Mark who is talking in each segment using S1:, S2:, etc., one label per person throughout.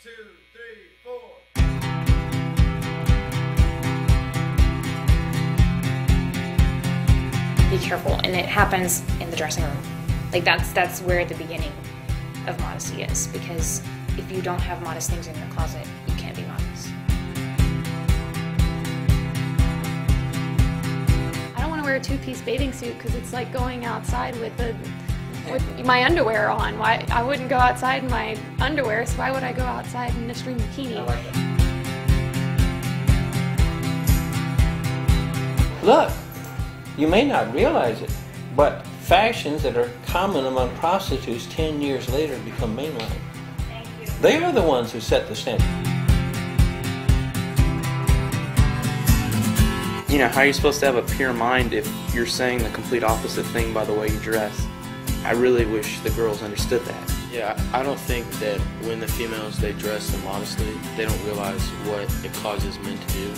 S1: 2, 3, 4.
S2: Be careful, and it happens in the dressing room. Like that's where the beginning of modesty is, because if you don't have modest things in your closet, you can't be modest.
S3: I don't want to wear a two-piece bathing suit because it's like going outside with my underwear on. Why I wouldn't go outside in my underwear, so why would I go outside in a string bikini?
S4: I like that. Look, you may not realize it, but fashions that are common among prostitutes 10 years later become mainline.
S2: Thank you.
S4: They are the ones who set the standard.
S5: You know, how are you supposed to have a pure mind if you're saying the complete opposite thing by the way you dress? I really wish the girls understood that.
S6: Yeah, I don't think that when the females, they dress immodestly, they don't realize what it causes men to do.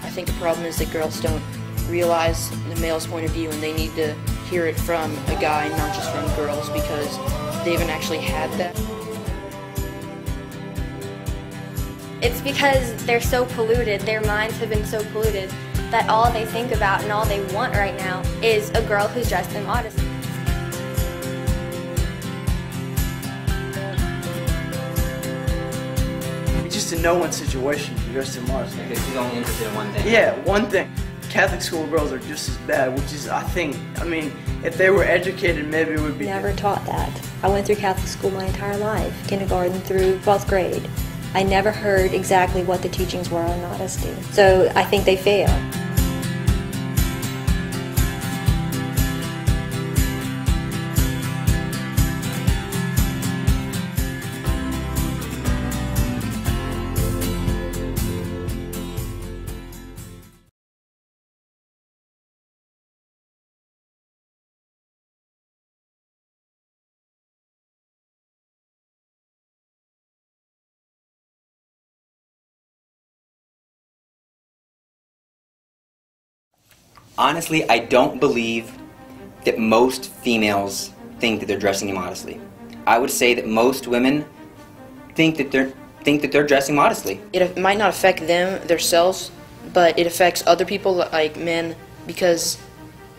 S7: I think the problem is that girls don't realize the male's point of view, and they need to hear it from a guy, not just from girls, because they haven't actually had that.
S8: It's because they're so polluted, their minds have been so polluted, that all they think about and all they want right now is a girl who's dressed immodestly.
S9: Just a no-one situation, you're dressed immodestly.
S10: Because he's only interested in one thing.
S9: Yeah, one thing. Catholic school girls are just as bad, which is, I mean, if they were educated, maybe it would be
S11: Never
S9: different.
S11: taught that. I went through Catholic school my entire life, kindergarten through 12th grade. I never heard exactly what the teachings were on modesty. So I think they fail.
S10: Honestly, I don't believe that most females think that they're dressing immodestly. I would say that most women think that they're dressing modestly.
S7: It might not affect them, themselves, but it affects other people, like men, because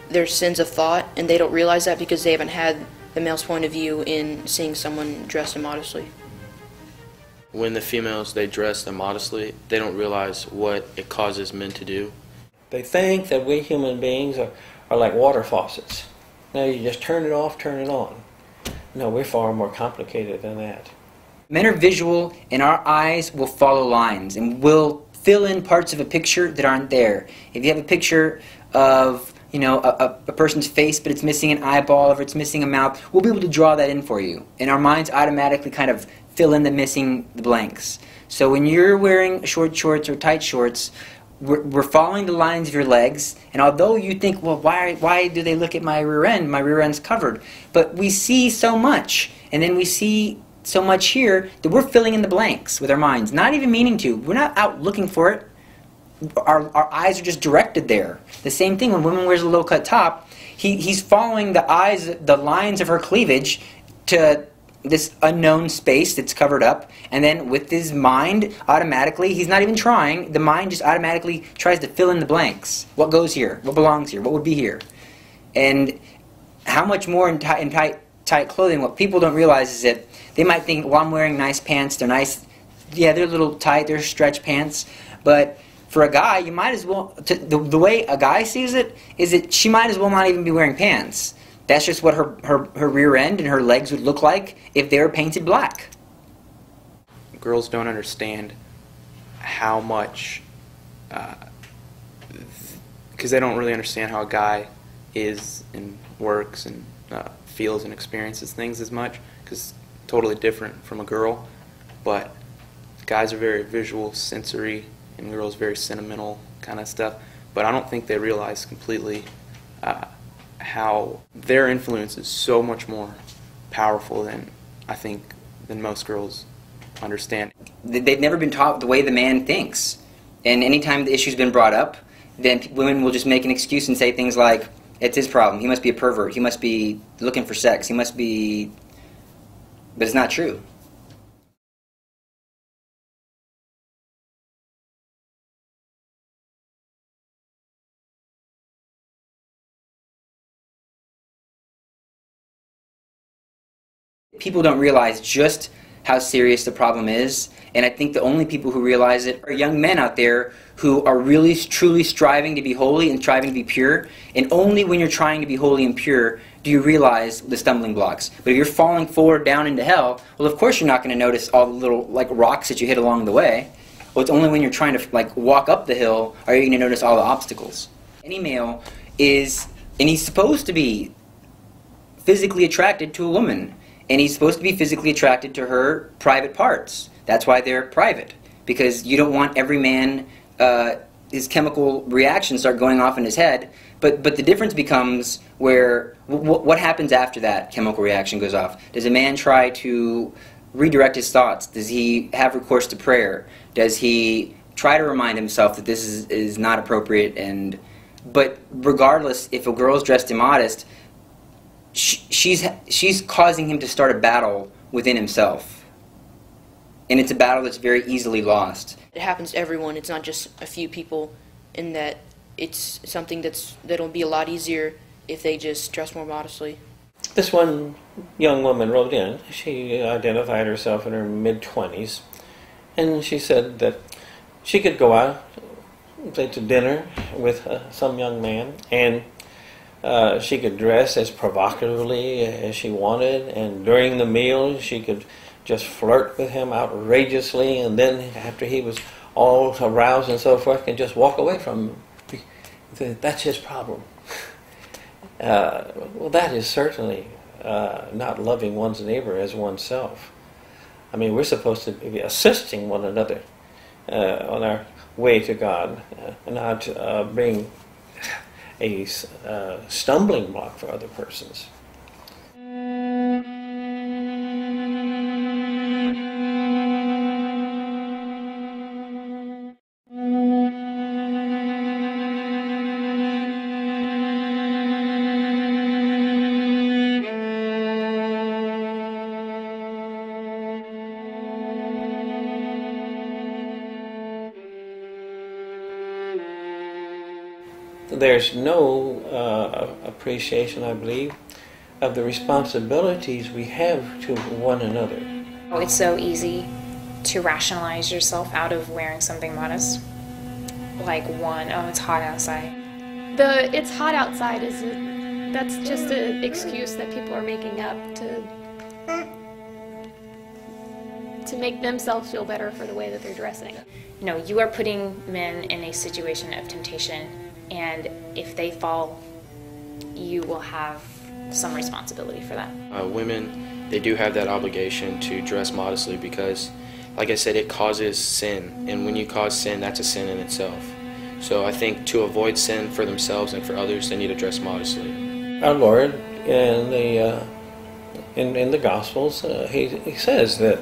S7: there's sins of thought, and they don't realize that because they haven't had the male's point of view in seeing someone dressed immodestly.
S6: When the females, they dress immodestly, they don't realize what it causes men to do.
S4: They think that we human beings are like water faucets. Now you just turn it off, turn it on. No, we're far more complicated than that.
S10: Men are visual, and our eyes will follow lines, and will fill in parts of a picture that aren't there. If you have a picture of, you know, a person's face, but it's missing an eyeball, or it's missing a mouth, we'll be able to draw that in for you. And our minds automatically kind of fill in the blanks. So when you're wearing short shorts or tight shorts, we're following the lines of your legs, and although you think, well, why do they look at my rear end? My rear end's covered. But we see so much, and then we see so much here that we're filling in the blanks with our minds, not even meaning to. We're not out looking for it. Our eyes are just directed there. The same thing when a woman wears a low-cut top, he's following the lines of her cleavage to this unknown space that's covered up, and then with his mind, automatically, he's not even trying, the mind just automatically tries to fill in the blanks. What goes here? What belongs here? What would be here? And how much more in tight clothing, what people don't realize is that they might think, well, I'm wearing nice pants, they're nice, yeah, they're a little tight, they're stretch pants, but for a guy, you might as well, the way a guy sees it, is that she might as well not even be wearing pants. That's just what her rear end and her legs would look like if they were painted black.
S5: Girls don't understand how much, because they don't really understand how a guy is and works and feels and experiences things as much, because it's totally different from a girl. But guys are very visual, sensory, and girls very sentimental kind of stuff. But I don't think they realize completely how their influence is so much more powerful than most girls understand.
S10: They've never been taught the way the man thinks. And anytime the issue's been brought up, then women will just make an excuse and say things like, It's his problem. He must be a pervert. He must be looking for sex. He must be... But it's not true. People don't realize just how serious the problem is, and I think the only people who realize it are young men out there who are really truly striving to be holy and striving to be pure, and only when you're trying to be holy and pure do you realize the stumbling blocks. But if you're falling forward down into hell, well, of course you're not going to notice all the little rocks that you hit along the way. Well, it's only when you're trying to walk up the hill are you going to notice all the obstacles. Any male is, and he's supposed to be physically attracted to a woman. And he's supposed to be physically attracted to her private parts. That's why they're private. Because you don't want every man, his chemical reactions start going off in his head. But the difference becomes where, what happens after that chemical reaction goes off? Does a man try to redirect his thoughts? Does he have recourse to prayer? Does he try to remind himself that this is not appropriate? But regardless, if a girl's dressed immodest, she's causing him to start a battle within himself. And it's a battle that's very easily lost.
S7: It happens to everyone. It's not just a few people, in that it's something that'll be a lot easier if they just dress more modestly.
S4: This one young woman wrote in. She identified herself in her mid-20s, and she said that she could go out, say, to dinner with some young man, and she could dress as provocatively as she wanted, and during the meal she could just flirt with him outrageously, and then after he was all aroused and so forth, can just walk away from him. That's his problem. Well, that is certainly not loving one's neighbor as oneself. I mean, we're supposed to be assisting one another on our way to God, not being a stumbling block for other persons. There's no appreciation, I believe, of the responsibilities we have to one another.
S2: Oh, it's so easy to rationalize yourself out of wearing something modest. Like oh, it's hot outside.
S3: The "it's hot outside" that's just an excuse that people are making up to make themselves feel better for the way that they're dressing.
S2: No, you are putting men in a situation of temptation, and if they fall, you will have some responsibility for that.
S6: Women, they do have that obligation to dress modestly because, like I said, it causes sin, and when you cause sin, that's a sin in itself. So I think to avoid sin for themselves and for others, they need to dress modestly.
S4: Our Lord, in the Gospels, he says that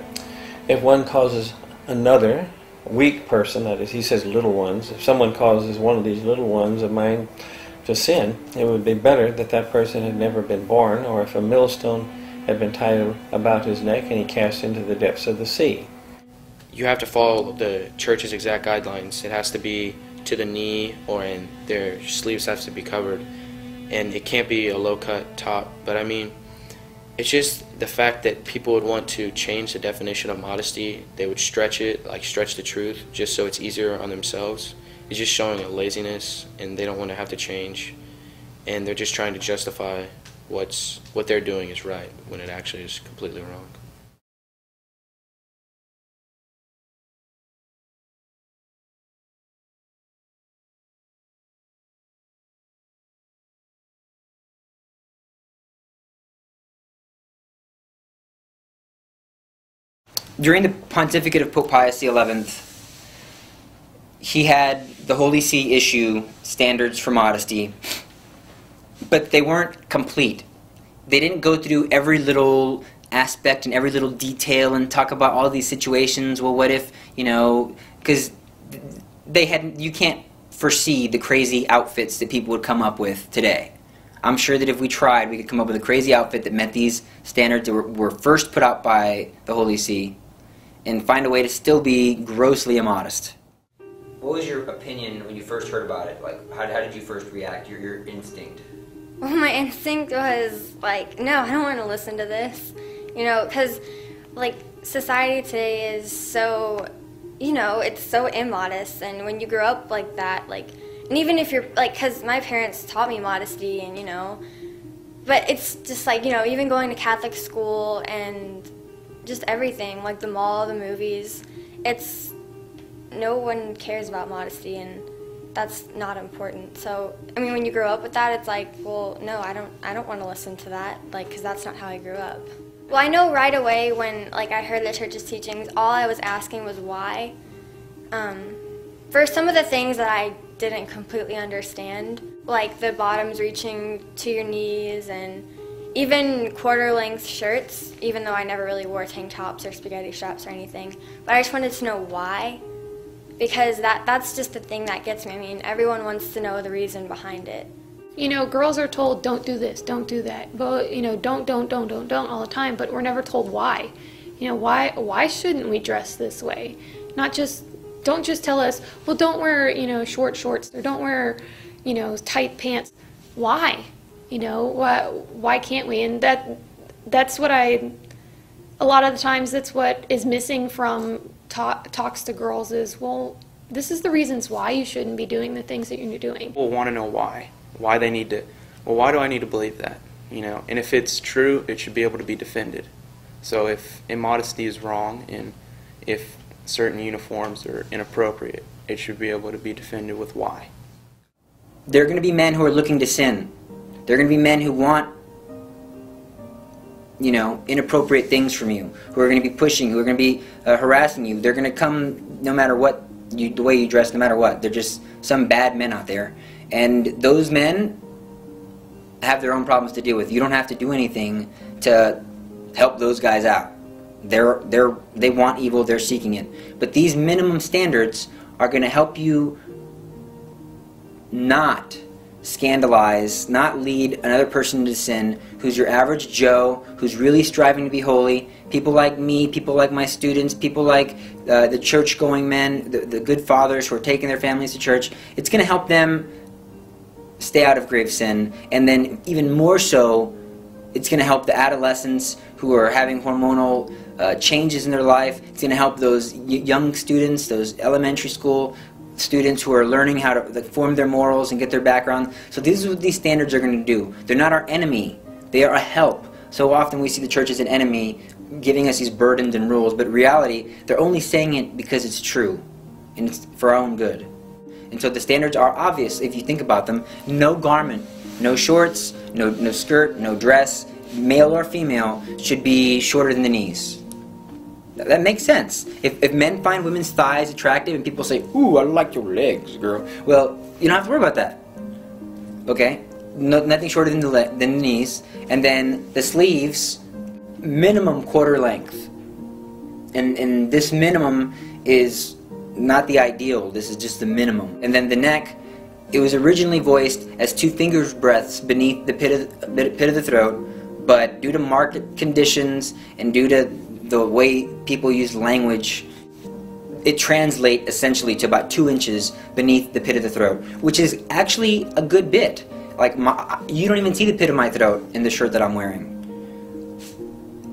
S4: if one causes another weak person, that is, he says little ones, if someone causes one of these little ones of mine to sin, it would be better that that person had never been born, or if a millstone had been tied about his neck and he cast into the depths of the sea.
S6: You have to follow the church's exact guidelines. It has to be to the knee, or in their sleeves have to be covered, and it can't be a low-cut top. But I mean, it's just the fact that people would want to change the definition of modesty. They would stretch it, like stretch the truth, just so it's easier on themselves. It's just showing a laziness, and they don't want to have to change, and they're just trying to justify what they're doing is right when it actually is completely wrong.
S10: During the pontificate of Pope Pius XI, he had the Holy See issue standards for modesty, but they weren't complete. They didn't go through every little aspect and every little detail and talk about all these situations. Well, what if, because you can't foresee the crazy outfits that people would come up with today. I'm sure that if we tried, we could come up with a crazy outfit that met these standards that were first put out by the Holy See, and find a way to still be grossly immodest. What was your opinion when you first heard about it? Like, how did you first react, your instinct?
S8: Well, my instinct was like, no, I don't want to listen to this. You know, because, like, society today is so, you know, it's so immodest. And when you grow up like that, like, and even if you're, like, because my parents taught me modesty and, you know, but it's just like, you know, even going to Catholic school and just everything, like the mall, the movies, it's, no one cares about modesty, and that's not important. So, I mean, when you grow up with that, it's like, well, no, I don't want to listen to that, like, because that's not how I grew up. Well, I know right away when, like, I heard the church's teachings, all I was asking was why. For some of the things that I didn't completely understand, like the bottoms reaching to your knees and even quarter-length shirts, even though I never really wore tank tops or spaghetti straps or anything, but I just wanted to know why. Because that's just the thing that gets me. I mean, everyone wants to know the reason behind it.
S3: You know, girls are told, don't do this, don't do that. But, you know, don't all the time, but we're never told why. You know, why shouldn't we dress this way? Don't just tell us, well, don't wear, you know, short shorts, or don't wear, you know, tight pants. Why? You know, why can't we? And that's what a lot of the times that's what is missing from talks to girls is, well, this is the reasons why you shouldn't be doing the things that you're doing.
S5: People want to know why they need to, well, why do I need to believe that, you know? And if it's true, it should be able to be defended. So if immodesty is wrong and if certain uniforms are inappropriate, it should be able to be defended with why.
S10: There are going to be men who are looking to sin. There are going to be men who want, you know, inappropriate things from you, who are going to be pushing, who are going to be harassing you. They're going to come no matter what, the way you dress, no matter what. They're just some bad men out there. And those men have their own problems to deal with. You don't have to do anything to help those guys out. They want evil, they're seeking it. But these minimum standards are going to help you not scandalize, not lead another person to sin, who's your average Joe, who's really striving to be holy. People like me, people like my students, people like the church-going men, the good fathers who are taking their families to church. It's going to help them stay out of grave sin. And then even more so, it's going to help the adolescents who are having hormonal changes in their life. It's going to help those young students, those elementary school students who are learning how to form their morals and get their background. So this is what these standards are going to do. They're not our enemy. They are a help. So often we see the church as an enemy giving us these burdens and rules, but in reality, they're only saying it because it's true and it's for our own good. And so the standards are obvious if you think about them. No garment, no shorts, no skirt, no dress, male or female, should be shorter than the knees. That makes sense. If men find women's thighs attractive and people say, ooh, I like your legs, girl, well, you don't have to worry about that. Okay? Nothing shorter than the knees. And then the sleeves, minimum quarter length. And this minimum is not the ideal. This is just the minimum. And then the neck, it was originally voiced as 2 fingers breadths beneath the pit of the throat, but due to market conditions and due to the way people use language, it translates essentially to about 2 inches beneath the pit of the throat, which is actually a good bit. Like, you don't even see the pit of my throat in the shirt that I'm wearing.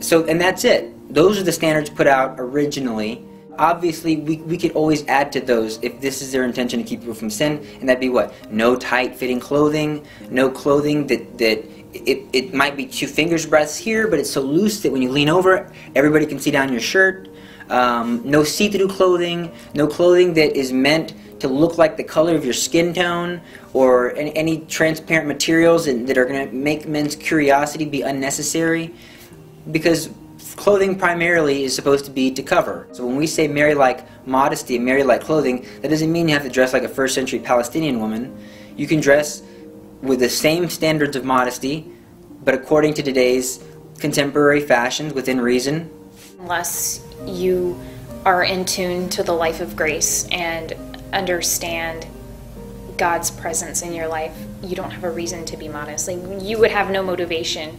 S10: So, and that's it. Those are the standards put out originally. Obviously, we could always add to those if this is their intention to keep people from sin, and that'd be what? No tight-fitting clothing, no clothing that it might be 2 fingers breadths here, but it's so loose that when you lean over, everybody can see down your shirt. No see-through clothing, no clothing that is meant to look like the color of your skin tone, or any transparent materials that are going to make men's curiosity be unnecessary, because clothing primarily is supposed to be to cover. So when we say marry-like modesty and marry-like clothing, that doesn't mean you have to dress like a first-century Palestinian woman. You can dress with the same standards of modesty, but according to today's contemporary fashions, within reason.
S2: Unless you are in tune to the life of grace and understand God's presence in your life, you don't have a reason to be modest. Like, you would have no motivation